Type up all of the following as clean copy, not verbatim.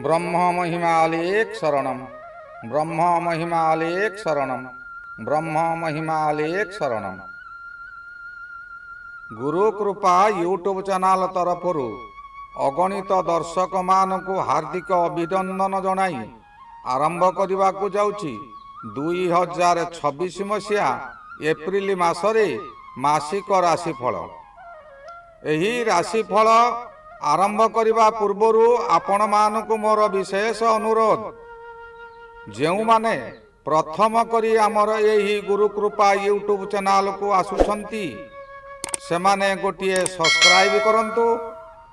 ब्रह्म महिमालेक शरणम ब्रह्म महिमालेक शरणम ब्रह्म महिमालेक शरणम। गुरु कृपा यूट्यूब चैनल तरफ अगणित दर्शक मानक हार्दिक अभिनंदन जनाई आरंभ करने को जाउछि 2026 मसीहा एप्रिल मासरे मासिक राशिफल। एही राशिफल आरंभ करने पूर्वरु आपण मानक मोर विशेष अनुरोध, जो माने प्रथम करी आमर यही गुरु कृपा यूट्यूब चैनल को आसुछंती सेमाने गोटिए सब्सक्राइब करंतु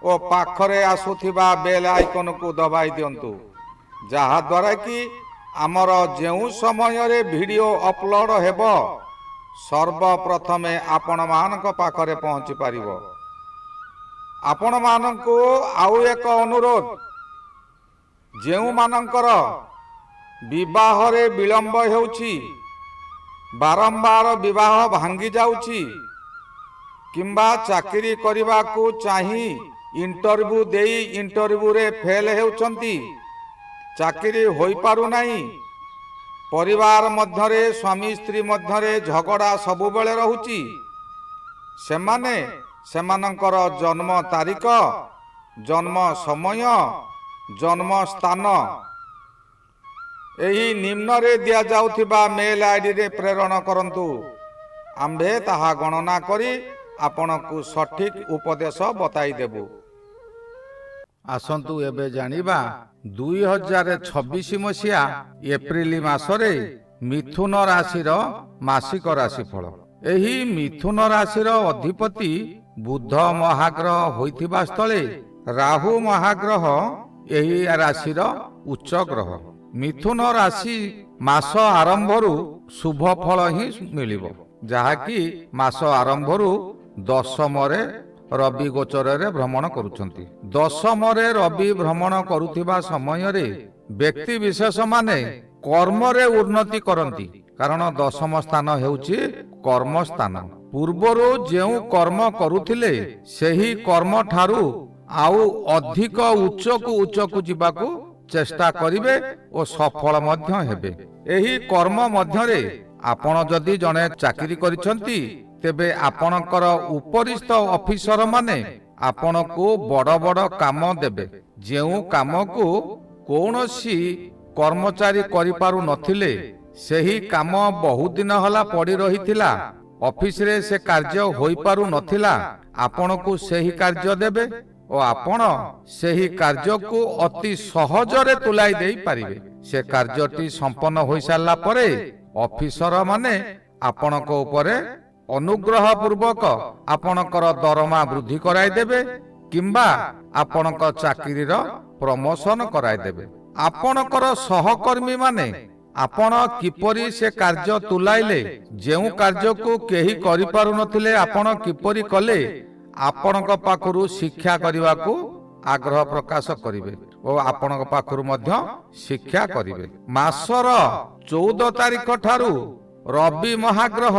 और पाखरे आसुथिबा बेल आइकन को दबाई दियंतु, जहा द्वारा कि आमर जेउ समय रे वीडियो अपलोड हेबो सर्वप्रथमे आपण मानक पाखरे पहुंची पारिबो। आपण मानकु आउ एक अनुरोध, जेउ मानकर विवाह रे विलंब हेउछि, बारंबार विवाह भांगी जाउछि किंबा चाकरी करबा को चाही इंटरव्यू देई इंटरव्यू रे फेल हेउछंती, चाकरी होई पारु नाही, परिवार मध्यरे स्वामी स्त्री मध्यरे झगड़ा सबु बेले रहुछि, सेमाने सेमानंकर जन्म तारीख, जन्म समय, जन्म स्थान एही निम्न रे दिया जाउथिबा मेल आईडी रे प्रेरण करंतु। आम्भे ताहा गणना करी आपनकु सठिक उपदेश बताई देबु। आसंतु एबे जानिबा 2026 मसीहा एप्रिल मासरे मिथुन राशिर मासिक राशिफल। एही मिथुन राशिर अधिपति बुध महाग्रह होइथिबा स्थले राहु महाग्रह एही राशिर उच्च ग्रह। मिथुन राशि मास आरंभरु शुभ फल ही मिलिबो, जहाँकि मास आरंभरु दशमरे रवि गोचर रे भ्रमण करुछंती। दशमरे रवि भ्रमण करुथिबा समय रे व्यक्ति विशेष माने कर्म रे उन्नति करंती, कारण दशम स्थान हेउची कर्म स्थान। पूर्वरु जेउ कर्म करुथिले सेही कर्म ठारू आउ अधिक उच्च को जिबाकू चेष्टा करिवे और सफल मध्य हेबे। एही कर्म मध्यरे आपण जदि जने चाकरी करिसंती तेबे आपणकर उपरिस्थ ऑफिसर माने आपणको बड़ बड़ काम देबे। जेउ काम को कौनसी कर्मचारी करि पारु नथिले सेही काम बहुत दिन हला पड़ी रहिथिला, ऑफिस रे से कार्य होई पारु नथिला, आपणको सेही कार्य देबे और आपण सेही कार्य को अति सहजरे तुलाई देई पारिबे। से कार्यटी संपन्न होई सारला परे ऑफिसर माने आपणक उपरे अनुग्रह पूर्वक आपणकर दरमा वृद्धि कराई देबे किंबा आपणक चाकरीर प्रमोशन कराई देबे। आपणकर सहकर्मी माने आपण किपरि से कार्य तुलाइले, जेउ कार्य को केही करि पारु नथिले आपण किपरि कले, आपणक पाखरु शिक्षा करने को आग्रह प्रकाश करिवे और आपणक पाखरु मध्य शिक्षा करिवे। मासर 14 तारिख ठारू रवि महाग्रह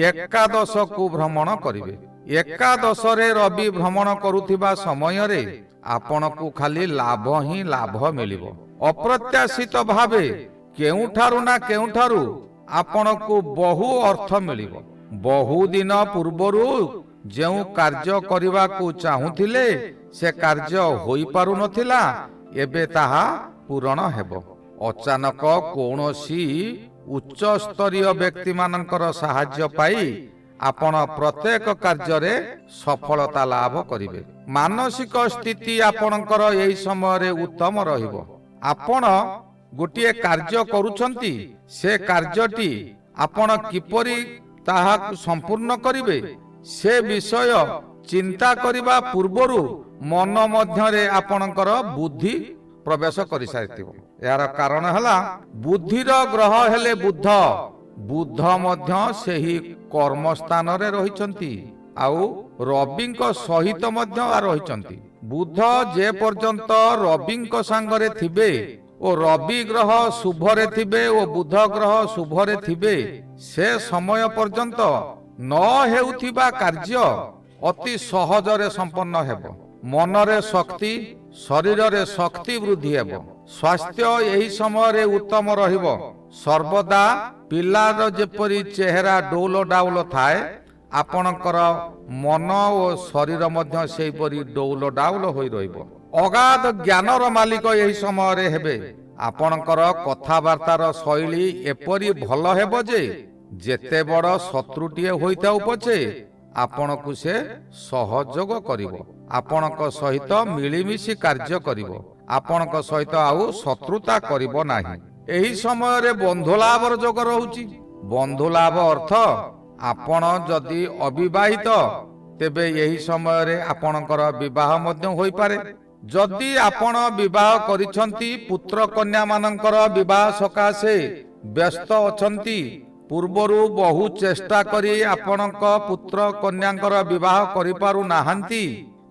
एकादश को भ्रमण करिवे। एकादश रे रवि भ्रमण करुथिबा समय रे आपणकु खाली लाभ ही लाभ मिलिबो। अप्रत्याशित भावे केउठारु ना केउठारु आपणकु बहु अर्थ मिलिबो। बहु दिन पूर्वरु जेउ कार्य करबा को चाहुथिले से कार्य होई पारु नथिला, एबे ताहा पूरण हेबो। अचानक कोनोसी उच्च स्तरीय व्यक्ति मानकर सहाय्य पाई आपण प्रत्येक कार्य रे सफलता लाभ करिवे। मानसिक स्थिति आपणकर एही समय रे उत्तम रहिबो। आपण गोटिए कार्य करूछंती, से कार्यटी आपण किपरि ताहा संपूर्ण करिवे से विषय चिंता करिबा पूर्वरु मन मध्यरे आपणकर बुद्धि प्रवेश करि सारिथिबो। यार कारण हला बुद्धिर ग्रह हेले बुध, बुध मध्य सेही कर्म स्थान रे रहिचंती आउ रविंक सहित मध्य रहिचंती। बुध जे पर्यंत रविंक संगरे थिबे ओ रवि ग्रह शुभरे थिबे ओ बुध ग्रह शुभरे थिबे, से समय पर्यंत न हेउथिबा कार्य अति सहजरे संपन्न हेबो। मनरे शक्ति ଶରୀରରେ ଶକ୍ତି ବୃଦ୍ଧି ହେବ। ସ୍ୱାସ୍ଥ୍ୟ ଏହି ସମୟରେ ଉତ୍ତମ ରହିବ। ସର୍ବଦା ପିଲାର ଯେପରି ଚେହେରା ଡଉଲ ଡାଉଲ ଥାଏ, ଆପଣଙ୍କର ମନ ଓ ଶରୀର ମଧ୍ୟ ସେହିପରି ଡଉଲ ଡାଉଲ ହୋଇ ରହିବ। ଅଗାଧ ଜ୍ଞାନର ମାଲିକ ଏହି ସମୟରେ ହେବେ। ଆପଣଙ୍କର କଥାବାର୍ତ୍ତାର ଶୈଳୀ ଏପରି ଭଲ ହେବ ଯେ ଯେତେ ବଡ଼ ଶତ୍ରୁଟିଏ ହୋଇଥାଉ ପଛେ ଆପଣଙ୍କୁ ସେ ସହଯୋଗ କରିବ। ଆପଣଙ୍କ ସହିତ ମିଳିମିଶି କାର୍ଯ୍ୟ କରିବ। ଆପଣଙ୍କ ସହିତ ଆଉ ଶତ୍ରୁତା କରିବ ନାହିଁ। ଏହି ସମୟରେ ବନ୍ଧୁଲାଭର ଯୋଗ ରହୁଛି। ବନ୍ଧୁଲାଭ ଅର୍ଥ ଆପଣ ଯଦି ଅବିବାହିତ ତେବେ ଏହି ସମୟରେ ଆପଣଙ୍କର ବିବାହ ମଧ୍ୟ ହୋଇପାରେ। ଯଦି ଆପଣ ବିବାହ କରିଛନ୍ତି, ପୁତ୍ର କନ୍ୟା ମାନଙ୍କର ବିବାହ ସକାଶେ ବ୍ୟସ୍ତ ଅଛନ୍ତି, ପୂର୍ବରୁ ବହୁ ଚେଷ୍ଟା କରି ଆପଣଙ୍କ ପୁତ୍ର କନ୍ୟାଙ୍କର ବିବାହ କରିପାରୁନାହାନ୍ତି,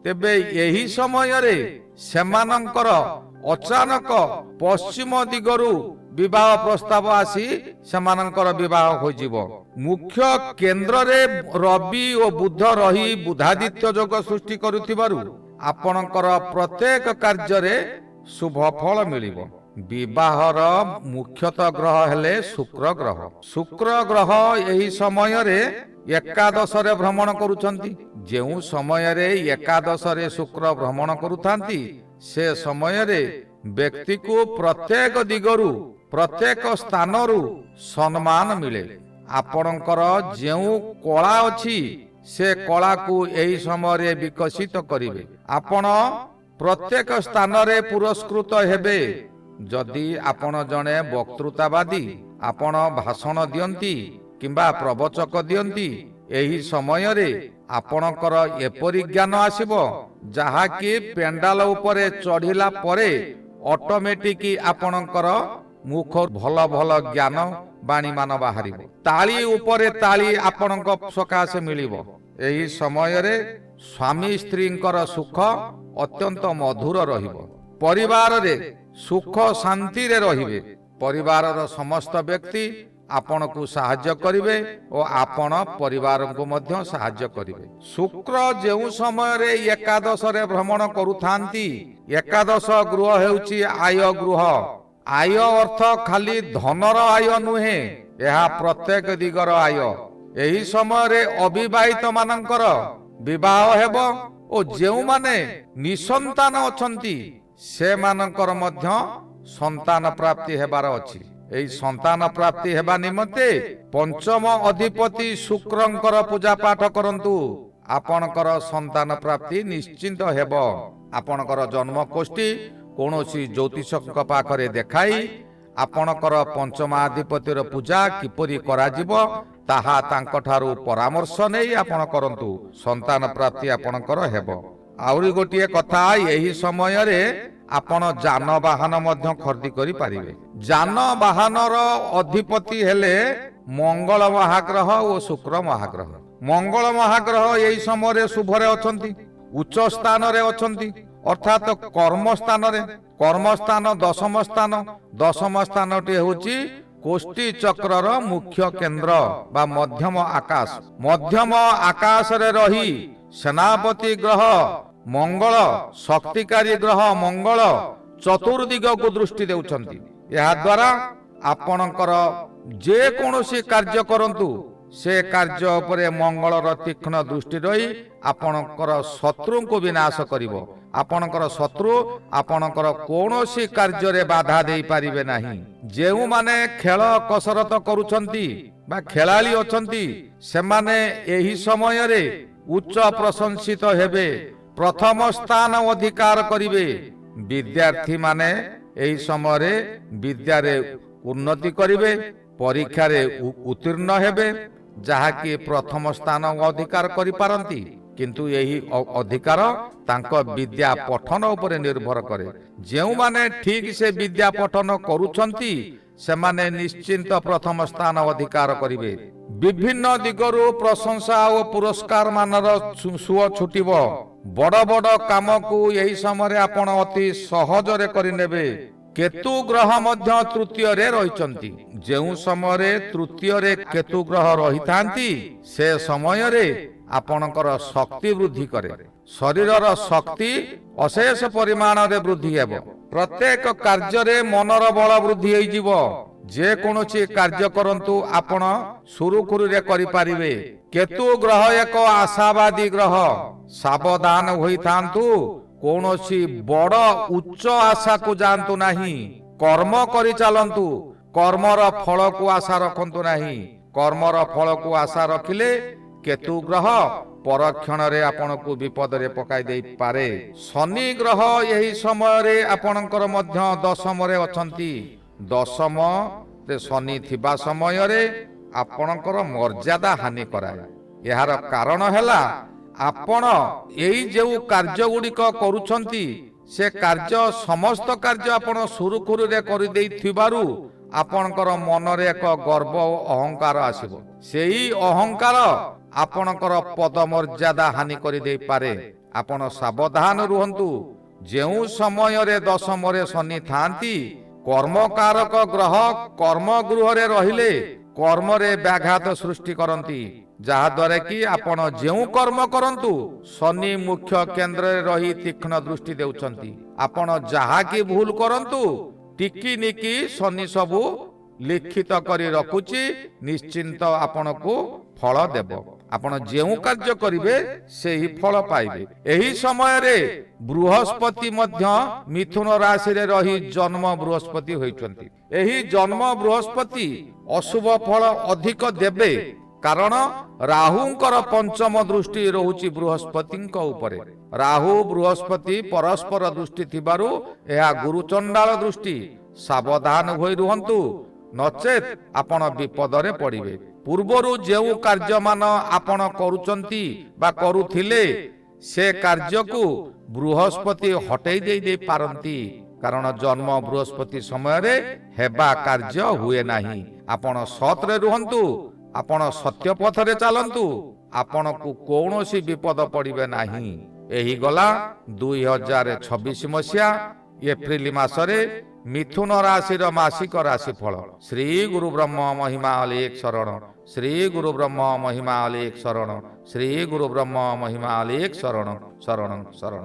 ତେବେ ଏହି ସମୟରେ ସେମାନଙ୍କର ଅଚାନକ ପଶ୍ଚିମ ଦିଗରୁ ବିବାହ ପ୍ରସ୍ତାବ ଆସି ସେମାନଙ୍କର ବିବାହ ହୋଇଯିବ। ମୁଖ୍ୟ କେନ୍ଦ୍ରରେ ରବି ଓ ବୁଧ ରହି ବୁଧାଦିତ୍ୟ ଯୋଗ ସୃଷ୍ଟି କରୁଥିବାରୁ ଆପଣଙ୍କର ପ୍ରତ୍ୟେକ କାର୍ଯ୍ୟରେ ଶୁଭ ଫଳ ମିଳିବ। ବିବାହର ମୁଖ୍ୟତଃ ଗ୍ରହ ହେଲେ ଶୁକ୍ର ଗ୍ରହ। ଶୁକ୍ର ଗ୍ରହ ଏହି ସମୟରେ ଏକାଦଶରେ ଭ୍ରମଣ କରୁଛନ୍ତି। ଯେଉଁ ସମୟରେ ଏକାଦଶରେ ଶୁକ୍ର ଭ୍ରମଣ କରୁଥାନ୍ତି, ସେ ସମୟରେ ବ୍ୟକ୍ତିକୁ ପ୍ରତ୍ୟେକ ଦିଗରୁ ପ୍ରତ୍ୟେକ ସ୍ଥାନରୁ ସମ୍ମାନ ମିଳେ। ଆପଣଙ୍କର ଯେଉଁ କଳା ଅଛି ସେ କଳାକୁ ଏହି ସମୟରେ ବିକଶିତ କରିବେ। ଆପଣ ପ୍ରତ୍ୟେକ ସ୍ଥାନରେ ପୁରସ୍କୃତ ହେବେ। ଯଦି ଆପଣ ଜଣେ ବକ୍ତୃତାବାଦୀ, ଆପଣ ଭାଷଣ ଦିଅନ୍ତି କିମ୍ବା ପ୍ରବଚକ ଦିଅନ୍ତି, ଏହି ସମୟରେ ଆପଣଙ୍କର ଏପରି ଜ୍ଞାନ ଆସିବ ଯାହାକି ପେଣ୍ଡାଲ ଉପରେ ଚଢିଲା ପରେ ଅଟୋମେଟିକ ଆପଣଙ୍କର ମୁଖ ଭଲ ଭଲ ଜ୍ଞାନ ବାଣୀମାନ ବାହାରିବ। ତାଳି ଉପରେ ତାଳି ଆପଣଙ୍କ ସକାଶେ ମିଳିବ। ଏହି ସମୟରେ ସ୍ୱାମୀ ସ୍ତ୍ରୀଙ୍କର ସୁଖ ଅତ୍ୟନ୍ତ ମଧୁର ରହିବ। ପରିବାରରେ ସୁଖ ଶାନ୍ତିରେ ରହିବେ। ପରିବାରର ସମସ୍ତ ବ୍ୟକ୍ତି ଆପଣଙ୍କୁ ସାହାଯ୍ୟ କରିବେ ଓ ଆପଣ ପରିବାରଙ୍କୁ ମଧ୍ୟ ସାହାଯ୍ୟ କରିବେ। ଶୁକ୍ର ଯେଉଁ ସମୟରେ ଏକାଦଶରେ ଭ୍ରମଣ କରୁଥାନ୍ତି, ଏକାଦଶ ଗୃହ ହେଉଛି ଆୟ ଗୃହ। ଆୟ ଅର୍ଥ ଖାଲି ଧନର ଆୟ ନୁହେଁ, ଏହା ପ୍ରତ୍ୟେକ ଦିଗର ଆୟ। ଏହି ସମୟରେ ଅବିବାହିତ ମାନଙ୍କର ବିବାହ ହେବ ଓ ଯେଉଁମାନେ ନିଃସନ୍ତାନ ଅଛନ୍ତି ସେମାନଙ୍କର ମଧ୍ୟ ସନ୍ତାନ ପ୍ରାପ୍ତି ହେବାର ଅଛି। ଏହି ସନ୍ତାନ ପ୍ରାପ୍ତି ହେବା ନିମନ୍ତେ ପଞ୍ଚମ ଅଧିପତି ଶୁକ୍ରଙ୍କର ପୂଜା ପାଠ କରନ୍ତୁ। ଆପଣଙ୍କର ସନ୍ତାନ ପ୍ରାପ୍ତି ନିଶ୍ଚିନ୍ତ ହେବ। ଆପଣଙ୍କର ଜନ୍ମକୋଷ୍ଠୀ କୌଣସି ଜ୍ୟୋତିଷଙ୍କ ପାଖରେ ଦେଖାଇ ଆପଣଙ୍କର ପଞ୍ଚମାଧିପତିର ପୂଜା କିପରି କରାଯିବ ତାହା ତାଙ୍କଠାରୁ ପରାମର୍ଶ ନେଇ ଆପଣ କରନ୍ତୁ। ସନ୍ତାନ ପ୍ରାପ୍ତି ଆପଣଙ୍କର ହେବ। ଆହୁରି ଗୋଟିଏ କଥା, ଏହି ସମୟରେ ଆପଣ ଯାନବାହନ ମଧ୍ୟ ଖରିଦି କରିପାରିବେ। ଯାନବାହନର ଅଧିପତି ହେଲେ ମଙ୍ଗଳ ମହାଗ୍ରହ ଓ ଶୁକ୍ର ମହାଗ୍ରହ। ମଙ୍ଗଳ ମହାଗ୍ରହ ଏହି ସମୟରେ ଶୁଭରେ ଅଛନ୍ତି, ଉଚ୍ଚ ସ୍ଥାନରେ ଅଛନ୍ତି, ଅର୍ଥାତ କର୍ମସ୍ଥାନରେ। କର୍ମସ୍ଥାନ ଦଶମ ସ୍ଥାନ। ଦଶମ ସ୍ଥାନଟି ହେଉଛି କୋଷ୍ଠୀ ଚକ୍ରର ମୁଖ୍ୟ କେନ୍ଦ୍ର ବା ମଧ୍ୟମ ଆକାଶ। ମଧ୍ୟମ ଆକାଶରେ ରହି ସେନାପତି ଗ୍ରହ ମଙ୍ଗଳ, ଶକ୍ତିକାରୀ ଗ୍ରହ ମଙ୍ଗଳ ଚତୁର୍ଦିଗକୁ ଦୃଷ୍ଟି ଦେଉଛନ୍ତି। ଏହା ଦ୍ୱାରା ଆପଣଙ୍କର ଯେକୌଣସି କାର୍ଯ୍ୟ କରନ୍ତୁ, ସେ କାର୍ଯ୍ୟ ଉପରେ ମଙ୍ଗଳର ତୀକ୍ଷ୍ଣ ଦୃଷ୍ଟି ରହି ଆପଣଙ୍କର ଶତ୍ରୁଙ୍କୁ ବିନାଶ କରିବ। ଆପଣଙ୍କର ଶତ୍ରୁ ଆପଣଙ୍କର କୌଣସି କାର୍ଯ୍ୟରେ ବାଧା ଦେଇପାରିବେ ନାହିଁ। ଯେଉଁମାନେ ଖେଳ କସରତ କରୁଛନ୍ତି ବା ଖେଳାଳି ଅଛନ୍ତି, ସେମାନେ ଏହି ସମୟରେ ଉଚ୍ଚ ପ୍ରଶଂସିତ ହେବେ, ପ୍ରଥମ ସ୍ଥାନ ଅଧିକାର କରିବେ। ବିଦ୍ୟାର୍ଥୀମାନେ ଏହି ସମୟରେ ବିଦ୍ୟାରେ ଉନ୍ନତି କରିବେ, ପରୀକ୍ଷାରେ ଉତ୍ତୀର୍ଣ୍ଣ ହେବେ, ଯାହାକି ପ୍ରଥମ ସ୍ଥାନ ଅଧିକାର କରିପାରନ୍ତି। କିନ୍ତୁ ଏହି ଅଧିକାର ତାଙ୍କ ବିଦ୍ୟା ପଠନ ଉପରେ ନିର୍ଭର କରେ। ଯେଉଁମାନେ ଠିକ ସେ ବିଦ୍ୟା ପଠନ କରୁଛନ୍ତି ସେମାନେ ନିଶ୍ଚିନ୍ତ ପ୍ରଥମ ସ୍ଥାନ ଅଧିକାର କରିବେ। ବିଭିନ୍ନ ଦିଗରୁ ପ୍ରଶଂସା ଓ ପୁରସ୍କାର ମାନର ସୁଅ ଛୁଟିବ। ବଡ଼ ବଡ଼ କାମକୁ ଏହି ସମୟରେ ଆପଣ ଅତି ସହଜରେ କରିନେବେ। କେତୁ ଗ୍ରହ ମଧ୍ୟ ତୃତୀୟରେ ରହିଛନ୍ତି। ଯେଉଁ ସମୟରେ ତୃତୀୟରେ କେତୁ ଗ୍ରହ ରହିଥାନ୍ତି ସେ ସମୟରେ ଆପଣଙ୍କର ଶକ୍ତି ବୃଦ୍ଧି କରେ। ଶରୀରର ଶକ୍ତି ଅଶେଷ ପରିମାଣରେ ବୃଦ୍ଧି ହେବ। ପ୍ରତ୍ୟେକ କାର୍ଯ୍ୟରେ ମନର ବଳ ବୃଦ୍ଧି ହୋଇଯିବ। ଯେକୌଣସି କାର୍ଯ୍ୟ କରନ୍ତୁ ଆପଣ ସୁରୁଖୁରୁରେ କରିପାରିବେ। କେତୁ ଗ୍ରହ ଏକ ଆଶାବାଦୀ ଗ୍ରହ। ସାବଧାନ ହୋଇଥାନ୍ତୁ, କୌଣସି ବଡ଼ ଉଚ୍ଚ ଆଶାକୁ ଯାଆନ୍ତୁ ନାହିଁ। କର୍ମ କରିଚାଲନ୍ତୁ, କର୍ମର ଫଳକୁ ଆଶା ରଖନ୍ତୁ ନାହିଁ। କର୍ମର ଫଳକୁ ଆଶା ରଖିଲେ କେତୁ ଗ୍ରହ ପରକ୍ଷଣରେ ଆପଣଙ୍କୁ ବିପଦରେ ପକାଇ ଦେଇପାରେ। ଶନି ଗ୍ରହ ଏହି ସମୟରେ ଆପଣଙ୍କର ମଧ୍ୟ ଦଶମରେ ଅଛନ୍ତି। ଦଶମରେ ଶନି ଥିବା ସମୟରେ ଆପଣଙ୍କର ମର୍ଯ୍ୟାଦା ହାନି କରାଏ। ଏହାର କାରଣ ହେଲା ଆପଣ ଏଇ ଯେଉଁ କାର୍ଯ୍ୟ ଗୁଡ଼ିକ କରୁଛନ୍ତି, ସେ କାର୍ଯ୍ୟ ସମସ୍ତ କାର୍ଯ୍ୟ ଆପଣ ସୁରୁଖୁରୁରେ କରିଦେଇଥିବାରୁ ଆପଣଙ୍କର ମନରେ ଏକ ଗର୍ବ ଓ ଅହଙ୍କାର ଆସିବ। ସେଇ ଅହଙ୍କାର ଆପଣଙ୍କର ପଦମର୍ଯ୍ୟାଦା ହାନି କରିଦେଇପାରେ। ଆପଣ ସାବଧାନ ରୁହନ୍ତୁ। ଯେଉଁ ସମୟରେ ଦଶମରେ ଶନି ଥାଆନ୍ତି, କର୍ମକାରକ ଗ୍ରହ କର୍ମଗୃହରେ ରହିଲେ କର୍ମରେ ବ୍ୟାଘାତ ସୃଷ୍ଟି କରନ୍ତି, ଯାହାଦ୍ୱାରା କି ଆପଣ ଯେଉଁ କର୍ମ କରନ୍ତୁ ଶନି ମୁଖ୍ୟ କେନ୍ଦ୍ରରେ ରହି ତୀକ୍ଷ୍ଣ ଦୃଷ୍ଟି ଦେଉଛନ୍ତି। ଆପଣ ଯାହାକି ଭୁଲ କରନ୍ତୁ ଟିକି ନିକି ଶନି ସବୁ ଲିଖିତ କରି ରଖୁଛି, ନିଶ୍ଚିନ୍ତ ଆପଣଙ୍କୁ ଫଳ ଦେବ। ଆପଣ ଯେଉଁ କାର୍ଯ୍ୟ କରିବେ ସେହି ଫଳ ପାଇବେ। ଏହି ସମୟରେ ବୃହସ୍ପତି ମଧ୍ୟ ମିଥୁନ ରାଶିରେ ରହି ଜନ୍ମ ବୃହସ୍ପତି ହୋଇଛନ୍ତି। ଏହି ଜନ୍ମ ବୃହସ୍ପତି ଅଶୁଭ ଫଳ ଅଧିକ ଦେବେ, କାରଣ ରାହୁଙ୍କର ପଞ୍ଚମ ଦୃଷ୍ଟି ରହୁଛି ବୃହସ୍ପତିଙ୍କ ଉପରେ। ରାହୁ ବୃହସ୍ପତି ପରସ୍ପର ଦୃଷ୍ଟି ଥିବାରୁ ଏହା ଗୁରୁଚଣ୍ଡାଳ ଦୃଷ୍ଟି। ସାବଧାନ ହୋଇ ରୁହନ୍ତୁ, ନଚେତ୍ ଆପଣ ବିପଦରେ ପଡ଼ିବେ। ପୂର୍ବରୁ ଯେଉଁ କାର୍ଯ୍ୟମାନ ଆପଣ କରୁଛନ୍ତି ବା କରୁଥିଲେ, ସେ କାର୍ଯ୍ୟକୁ ବୃହସ୍ପତି ହଟେଇ ଦେଇ ପାରନ୍ତି, କାରଣ ଜନ୍ମ ବୃହସ୍ପତି ସମୟରେ ହେବା କାର୍ଯ୍ୟ ହୁଏ ନାହିଁ। ଆପଣ ସତରେ ରୁହନ୍ତୁ, ଆପଣ ସତ୍ୟ ପଥରେ ଚାଲନ୍ତୁ, ଆପଣଙ୍କୁ କୌଣସି ବିପଦ ପଡ଼ିବେ ନାହିଁ। ଏହି ଗଲା 2026 ମସିହା ଏପ୍ରିଲ ମାସରେ ମିଥୁନ ରାଶିର ମାସିକ ରାଶିଫଳ। ଶ୍ରୀ ଗୁରୁ ବ୍ରହ୍ମ ମହିମା ଅଲେଖ ଶରଣ। ଶ୍ରୀ ଗୁରୁ ବ୍ରହ୍ମ ମହିମା ଅଲେଖ ଶରଣ। ଶ୍ରୀ ଗୁରୁ ବ୍ରହ୍ମ ମହିମା ଅଲେଖ ଶରଣ ଶରଣ ଶରଣ।